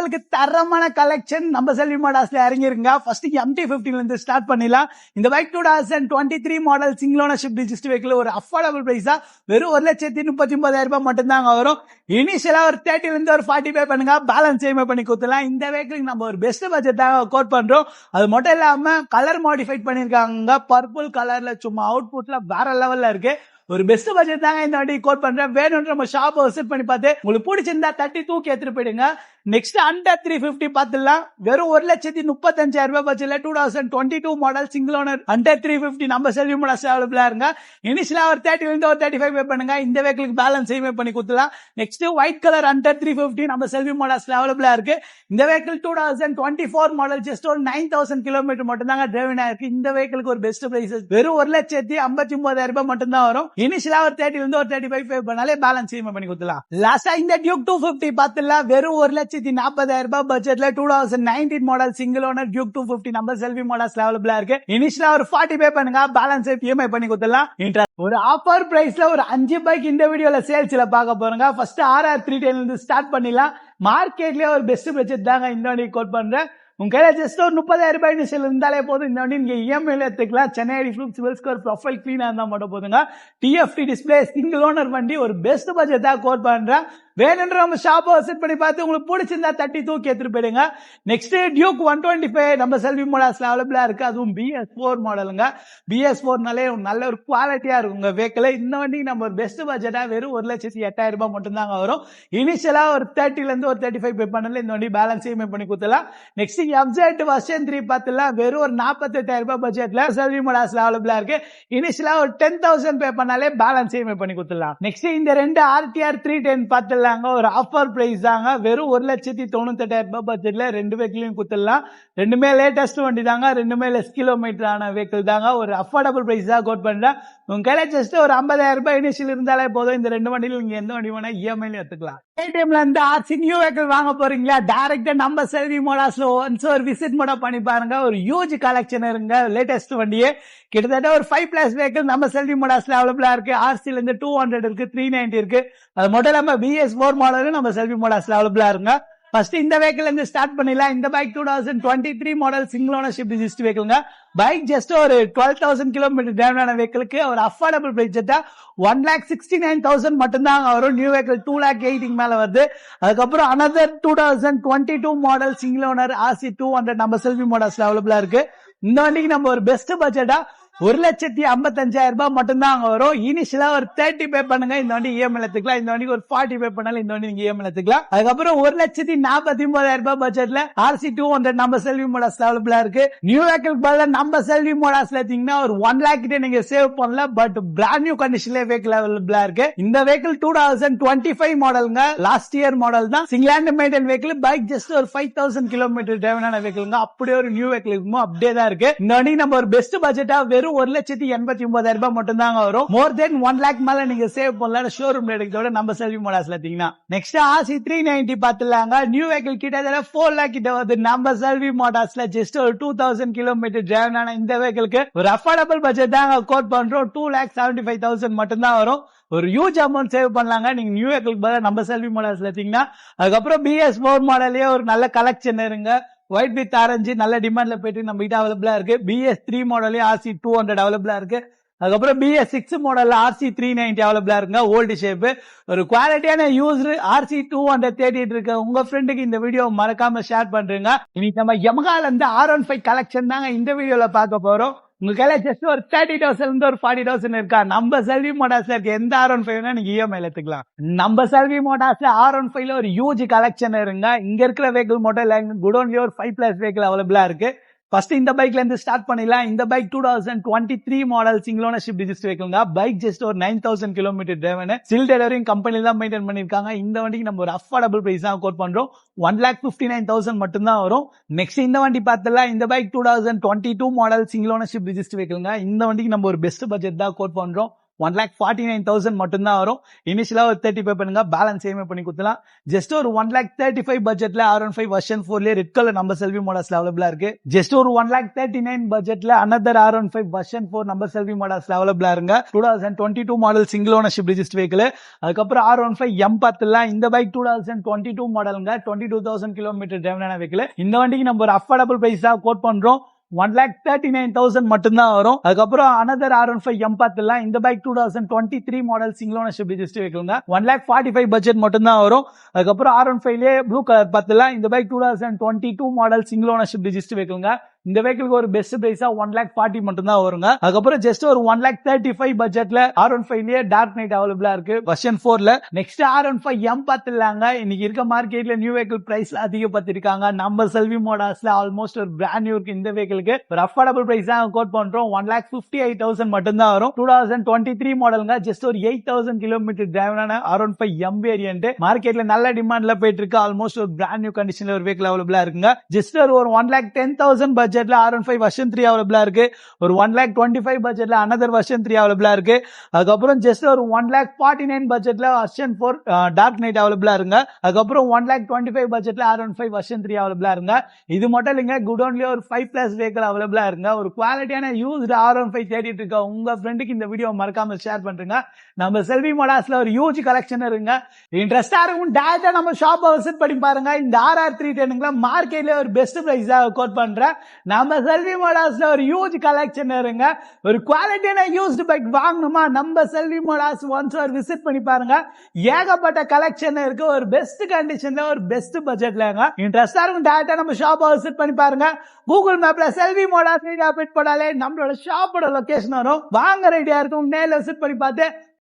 மக்களுக்கு தரமான கலெக்ஷன் நம்ம செல்வி மோட்டார்ஸ்ல இறங்கிருங்க. ஃபர்ஸ்ட் MT-15 இருந்து ஸ்டார்ட் பண்ணிடலாம். இந்த bike 2023 model single ownership register vehicle ஒரு அஃபோர்டபுள் பிரைஸா வெறும் 1,39,000 ரூபாய் மட்டும் தாங்க வரும். இனிஷியலா ஒரு 30 இருந்து ஒரு 40 பே பண்ணுங்க, பேலன்ஸ் இஎம்ஐ பண்ணி கொடுத்துலாம். இந்த வெஹிக்கிள் நம்ம ஒரு பெஸ்ட் பட்ஜெட் தான் கோட் பண்றோம். அது மட்டும் இல்லாம கலர் மாடிஃபைட் பண்ணிருக்காங்க. பர்பிள் கலர்ல சும்மா அவுட்புட்ல வேற லெவல்ல இருக்கு. ஒரு பெஸ்ட் பட்ஜெட் தாங்க இந்த வண்டி கோட் பண்றேன். வேணும்ன்ற நம்ம ஷாப் விசிட் பண்ணி பார்த்து உங்களுக்கு பிடிச்சிருந்தா தட்டி தூக்கி எடுத்துட்டு போயிடுங்க. நெக்ஸ்ட் அண்டர் 350 பார்த்துலாம். வெறும் 1,35,000 ரூபாய் பட்ஜெட்ல 2022 மாடல் சிங்கிள் ஓனர் அண்டர் 350 நம்ம செல்வி மோட்டார்ஸ் அவைலபிளா இருங்க. இனிஷியலா ஒரு 30 இருந்து ஒரு 35 பே பண்ணுங்க. இந்த வெஹிக்கிளுக்கு பேலன்ஸ் இஎம்ஐ பண்ணி கொடுத்துலாம். நெக்ஸ்ட் ஒயிட் கலர் அண்டர் 350 நம்ம செல்வி மோட்டார்ஸ்ல அவைலபிளா இருக்கு. இந்த வெஹிக்கிள் 2024 மாடல் ஜஸ்ட் ஒரு 9,000 கிலோமீட்டர் மட்டும் தாங்க டிரைவன் ஆயிருக்கு. இந்த வெஹிக்கிளுக்கு ஒரு பெஸ்ட் பிரைஸ் வெறும் 1,59,000 ரூபாய் மட்டும் தான் வரும். இனிஷியலா ஒரு 30 இருந்து ஒரு 35 பே பண்ணாலே பேலன்ஸ் இஎம்ஐ பண்ணி கொடுத்துலாம். லாஸ்டா இந்த டியூக் 250 பார்த்துலாம். வெறும் 1,40,000 ரூபாய் பட்ஜெட்ல 2019 மாடல் சிங்கிள் ஓனர் டியூக் 250 நம்ம செல்வி மோட்டார்ஸ் அவைலபிளா இருக்கு. இனிஷியலா ஒரு 40 பே பண்ணுங்க, பேலன்ஸ் இஎம்ஐ பண்ணி கொடுத்துலாம். ஒரு ஆஃபர் பிரைஸ்ல ஒரு 5 பைக் இந்த வீடியோல சேல்ஸ்ல பார்க்க போறோங்க. ஃபர்ஸ்ட் RR 310 இருந்து ஸ்டார்ட் பண்ணிடலாம். மார்க்கெட்லயே ஒரு பெஸ்ட் பட்ஜெட் தாங்க இந்த வண்டி கோட் பண்றேன். உங்க கையில ஜஸ்ட் ஒரு 30,000 ரூபாய் இனிஷியல் இருந்தாலே போதும். இந்த வண்டி நீங்க இஎம்ஐல எடுத்துக்கலாம். சென்னை ரிஃப்ளூக்ஸ் சிவில் ஸ்கோர் ப்ரொஃபைல் கிளீனா இருந்தா மட்டும் போதுங்க. TFT டிஸ்பிளே சிங்கிள் ஓனர் வண்டி ஒரு பெஸ்ட் பட்ஜெட் தான் கோட் பண்றேன். வேணுன்ற நம்ம ஷாப்பை விசிட் பண்ணி பார்த்து உங்களுக்கு பிடிச்சிருந்தா தட்டி தூக்கி எடுத்துட்டு போயிடுங்க. நெக்ஸ்ட் டியூக் 125 நம்ம செல்வி மோட்டார்ஸ்ல அவைலபிளா இருக்கு. அதுவும் BS4 மாடலுங்க. BS4னாலே நல்ல ஒரு குவாலிட்டியா இருக்குங்க வெஹிக்கிள். இந்த வண்டி நம்ம ஒரு பெஸ்ட் பட்ஜெட்டா வெறும் 1,08,000 ரூபாய் மட்டும் தாங்க வரும். இனிஷியலா ஒரு 30 இருந்து ஒரு 35 பே பண்ணல இந்த வண்டி பேலன்ஸ் இஎம்ஐ பண்ணி கொடுத்துலாம். நெக்ஸ்ட் FZ வெர்ஷன் 3 பார்த்துலாம். வெறும் ஒரு 48,000 ரூபாய் பட்ஜெட்ல செல்வி மோட்டார்ஸ்ல அவைலபிளா இருக்கு. இனிஷியலா ஒரு 10,000 பே பண்ணாலே பேலன்ஸ் இஎம்ஐ பண்ணி கொடுத்துலாம். நெக்ஸ்ட் இந்த ரெண்டு RTR 310 பார்த்துலாம். ஒரு ஆஃபர் பிரைஸ் தாங்க. வெறும் 1,98,000 ரூபாய் பட்ஜெட்ல ரெண்டு வெஹிக்கிளையும் கொடுத்துடலாம். ரெண்டுமே லேட்டஸ்ட் வண்டி தாங்க. ரெண்டுமே லெஸ் கிலோமீட்டர் ஆன வெஹிக்கிள் தாங்க. ஒரு அஃபோர்டபுள் பிரைஸ் தான் கோட் பண்றேன். உங்க கையில ஜஸ்ட் ஒரு 50,000 ரூபாய் இனிஷியல் இருந்தாலே போதும். இந்த ரெண்டு வண்டியில நீங்க எந்த வண்டி வேணா இஎம்ஐல எடுத்துக்கலாம். ஏடிஎம்ல இருந்து RC நியூ வெஹிக்கிள் வாங்க போறீங்களா? டைரக்டா நம்ம செல்வி மோட்டார்ஸ்ல ஒன்ஸ் ஒரு விசிட் மட்டும் பண்ணி பாருங்க. ஒரு ஹியூஜ் கலெக்ஷன் இருங்க. லேட்டஸ்ட் வண்டியே கிட்டத்தட்ட ஒரு 5+ வெஹிக்கிள் நம்ம செல்வி மோட்டார்ஸ்ல அவைலபிளா இருக்கு. RCல இருந்து 200 இருக்கு, 390 இருக்கு. அது மட்டும் இல்லாம BS4 மாடலும் நம்ம செல்வி மோட்டார்ஸ்ல அவைலபிளா இருங்க. ஃபர்ஸ்ட் இந்த வெஹிக்கிள் இருந்து ஸ்டார்ட் பண்ணிடலாம். இந்த bike 2023 model single ownership register வெஹிக்கிள்ங்க. பைக் ஜஸ்ட் ஒரு 12,000 கிலோமீட்டர் டிரைவ் வெஹிக்கிளுக்கு ஒரு அஃபோர்டபுள் பட்ஜெட்டா 1,69,000 மட்டும் தான் வரும். நியூ வெஹிக்கிள் 2,80,000 மேல வருது. அதுக்கப்புறம் another 2022 model single owner RC 200 நம்ம செல்வி மோட்டார்ஸ்ல அவைலபிளா இருக்கு. இந்த வண்டிக்கு நம்ம ஒரு பெஸ்ட் பட்ஜெட்டா 1,55,000 ரூபாய் மட்டும் தான் அங்க வரும். இனிஷியலா ஒரு 30 பே பண்ணுங்க, இந்த வண்டி இஎம்ஐ எடுத்துக்கலாம். இந்த வண்டிக்கு ஒரு 40 பே பண்ணாலும் இந்த வண்டி நீங்க இஎம்ஐ எடுத்துக்கலாம். அதுக்கப்புறம் 1,49,000 ரூபாய் பட்ஜெட்ல RC 200 நம்ம செல்வி மோட்டார்ஸ் அவைலபிளா இருக்கு. நியூ வெஹிக்கிள் பதிலா நம்ம செல்வி மோட்டார்ஸ்ல எடுத்தீங்கன்னா ஒரு 1 lakh கிட்ட நீங்க சேவ் பண்ணல. பட் பிராண்ட் நியூ கண்டிஷன்ல வெஹிக்கிள் அவைலபிளா இருக்கு. இந்த வெஹிக்கிள் 2025 மாடலுங்க. லாஸ்ட் இயர் மாடல் தான். Single hand maintain vehicle. Bike just ஒரு 5,000 கிலோமீட்டர் டிரைவ் வெஹிக்கிள்ங்க. அப்படியே ஒரு நியூ வெஹிக்கிள் இருக்குமோ அப்படியே தான் இருக்கு. இந்த வண்டி நம்ம ஒரு பெஸ்ட் பட்ஜெட்டா வெறும் 1,89,000 ரூபாய் மட்டும் தாங்க வரும். மோர் தென் 1 lakh மேல நீங்க சேவ் பண்ணலாம் ஷோரூம் எடுக்கிறதோட நம்ம செல்வி மோட்டார்ஸ்ல எடுத்தீங்கன்னா. Next RC 390 பாத்துலாங்க. நியூ வெஹிக்கிள் கிட்டத்தட்ட 4 lakh கிட்ட வருது. நம்ம செல்வி மோட்டார்ஸ்ல ஜஸ்ட் ஒரு 2,000 கிலோமீட்டர் டிரைவ் ஆன இந்த வெஹிக்கிளுக்கு ஒரு அஃபோர்டபுள் பட்ஜெட் தாங்க கோட் பண்றோம். 2,75,000 மட்டும் தான் வரும். ஒரு ஹியூஜ் அமௌண்ட் சேவ் பண்ணலாங்க நீங்க நியூ வெஹிக்கிள் பதிலா நம்ம செல்வி மோட்டார்ஸ்ல எடுத்தீங்கன்னா. அதுக்கப்புறம் BS4 மாடல்லயே ஒரு நல்ல கலெக்ஷன் இருங்க. ஒயிட் வித் ஆரஞ்சு நல்ல டிமாண்ட்ல போயிட்டு நம்ம கிட்ட அவைலபிளா இருக்கு. BS3 மாடலே RC 200 அவைலபிளா இருக்கு. அதுக்கப்புறம் BS6 மாடல்ல RC 390 அவைலபிளா இருக்குங்க. ஓல்டு ஷேப் ஒரு குவாலிட்டியான யூஸ்டு RC 200 தேடிட்டு இருக்க உங்க ஃப்ரெண்டுக்கு இந்த வீடியோ மறக்காம ஷேர் பண்றீங்க. இன்னைக்கு நம்ம Yamahaல இருந்து R15 கலெக்ஷன் தாங்க இந்த வீடியோல பார்க்க போறோம். உங்க கையில ஜஸ்ட் ஒரு 30,000 இருந்து ஒரு 40,000 இருக்கா? நம்ம செல்வி மோட்டார்ஸ்ல இருக்க எந்த R15 நீங்க இஎம்ஐ எடுத்துக்கலாம். நம்ம செல்வி மோட்டார்ஸ்ல R15ல ஒரு ஹியூஜ் கலெக்ஷன் இருங்க. இங்க இருக்கிற வெஹிக்கிள் மட்டும் இல்ல, குடோன்லயே ஒரு 5+ வெஹிக்கிள் அவைலபிளா இருக்கு. ஃபர்ஸ்ட் இந்த பைக்ல இருந்து ஸ்டார்ட் பண்ணிடலாம். இந்த bike 2023 model single ownership register வெஹிக்கிள்ங்க. பைக் ஜஸ்ட் ஒரு 9,000 கிலோமீட்டர் டிரைவ். சில் டெலிவரிங் கம்பெனில தான் மெயின்டைன் பண்ணிருக்காங்க. இந்த வண்டிக்கு நம்ம ஒரு அஃபோர்டபுள் பிரைஸ் தான் கோட் பண்றோம். 1,59,000 மட்டும் தான் வரும். நெக்ஸ்ட் இந்த வண்டி பார்த்தலாம். இந்த bike 2022 model single ownership register வெஹிக்கிள்ங்க. இந்த வண்டிக்கு நம்ம ஒரு பெஸ்ட் பட்ஜெட் தான் கோட் பண்றோம். 1,49,000 மட்டும்தான் வரும். இனிஷியலா ஒரு 30 பே பண்ணுங்க, பேலன்ஸ் இஎம்ஐ பண்ணி கொடுத்துலாம். ஜஸ்ட் ஒரு 1,35,000 பட்ஜெட்ல R15 version 4 red colour number செல்வி மாடல்ஸ்ல அவைலபிளா இருக்கு. ஜஸ்ட் ஒரு 1,39,000 பட்ஜெட்ல another R15 வெர்ஷன் 4 நம்பர் செல்வி மாடல்ஸ்ல அவைலபிளா இருங்க. 2022 model single ownership register vehicle. அதுக்கப்புறம் R15 M10 இந்த பைக் 2022 மாடலுங்க, 22,000 கிலோமீட்டர் டிரைவனான வெஹிக்கிள். இந்த வண்டிக்கு நம்ம ஒரு அஃபோர்டபிள் பிரைஸ் தான் கோட் பண்றோம். 1,39,000 மட்டும்தான் வரும். அதுக்கப்புறம் another R15 M10 இந்த bike 2023 model single ownership register வெஹிக்கிள்ங்க, 1,45,000 பட்ஜெட் மட்டும்தான் வரும். அதுக்கப்புறம் R15 ப்ளூ கலர் 10 இந்த bike 2022 model single ownership register வெஹிக்கிள்ங்க. இந்த வெஹிக்கிளுக்கு ஒரு பெஸ்ட் பிரைஸா 1,40,000 மட்டும்தான் வருங்க. அதுக்கப்புறம் ஜஸ்ட் ஒரு 1,35,000 பட்ஜெட்ல R15 டார்க் நைட் அவைலபிளா இருக்கு வெர்ஷன் 4ல. நெக்ஸ்ட் R15 M10 இன்னைக்கு இருக்க மார்க்கெட்ல நியூ வெஹிக்கிள் பிரைஸ்ல அதிகப்படுத்திருக்காங்க. நம்ம செல்வி மோட்டார்ஸ்ல ஆல்மோஸ்ட் ஒரு பிராண்ட் நியூ இருக்கு. இந்த வெஹிக்கிளுக்கு ஒரு அஃபோர்டபிள் பிரைஸ் தான் கோட் பண்றோம். 1,58,000 மட்டும்தான் வரும். 2023 மாடலுங்க, ஜஸ்ட் ஒரு 8,000 கிலோமீட்டர் டிரைவனான R15 M வேரியன்ட் மார்க்கெட்ல நல்ல டிமாண்ட்ல போயிட்டு இருக்கு. ஆல்மோஸ்ட் ஒரு பிராண்ட் நியூ கண்டிஷன்ல ஒரு வெஹிக்கிள் அவைலபிளா இருக்குங்க. ஜஸ்ட் ஒரு 1,10,000 பட்ஜெட்ல R15 வெர்ஷன் 3 அவைலபிளா இருக்கு. ஒரு 1,25,000 பட்ஜெட்ல another வெர்ஷன் 3 அவைலபிளா இருக்கு. அதுக்கப்புறம் ஜஸ்ட் ஒரு 1,49,000 பட்ஜெட்ல வெர்ஷன் 4 டார்க் நைட் அவைலபிளா இருங்க. அதுக்கப்புறம் 1,25,000 பட்ஜெட்ல R15 வெர்ஷன் 3 அவைலபிளா இருங்க. இது மட்டும் இல்லைங்க, குடோன்லயே ஒரு 5+ வெஹிக்கிள் அவைலபிளா இருங்க. ஒரு குவாலிட்டியான யூஸ்டு R15 தேடிட்டு இருக்க உங்க ஃப்ரெண்டுக்கு இந்த வீடியோ மறக்காம ஷேர் பண்றீங்க. நம்ம செல்வி மோட்டார்ஸ்ல ஒரு ஹியூஜ் கலெக்ஷன் இருக்குங்க. இன்ட்ரெஸ்டா இருக்கும் டேரக்டா நம்ம ஷாப்பை விசிட் பண்ணி பாருங்க. இந்த RR310 மார்க்கெட்ல ஒரு பெஸ்ட் பிரைஸ் கோட் பண்றேன். நம்ம செல்வி மோட்டார்ஸ்ல ஒரு ஹியூஜ் கலெக்ஷன் இருங்க. ஒரு குவாலிட்டியான யூஸ்டு பைக் வாங்கணுமா, நம்ம செல்வி மோட்டார்ஸ் ஒன்ஸ் ஒரு விசிட் பண்ணி பாருங்க. ஏகப்பட்ட கலெக்ஷன் இருக்கு. ஒரு பெஸ்ட் கண்டிஷன்ல ஒரு பெஸ்ட் பட்ஜெட்லங்க. இன்ட்ரெஸ்டா இருக்கும் டேரக்டா நம்ம ஷாப்பை விசிட் பண்ணி பாருங்க. கூகுள் மேப்ல செல்வி மோட்டார்ஸ் அப்டேட் பண்ணாலே நம்மளோட ஷாப்போட லொகேஷன் வரும். வாங்க ரெடியா இருக்கும், நேர்ல விசிட் பண்ணி பார்த்து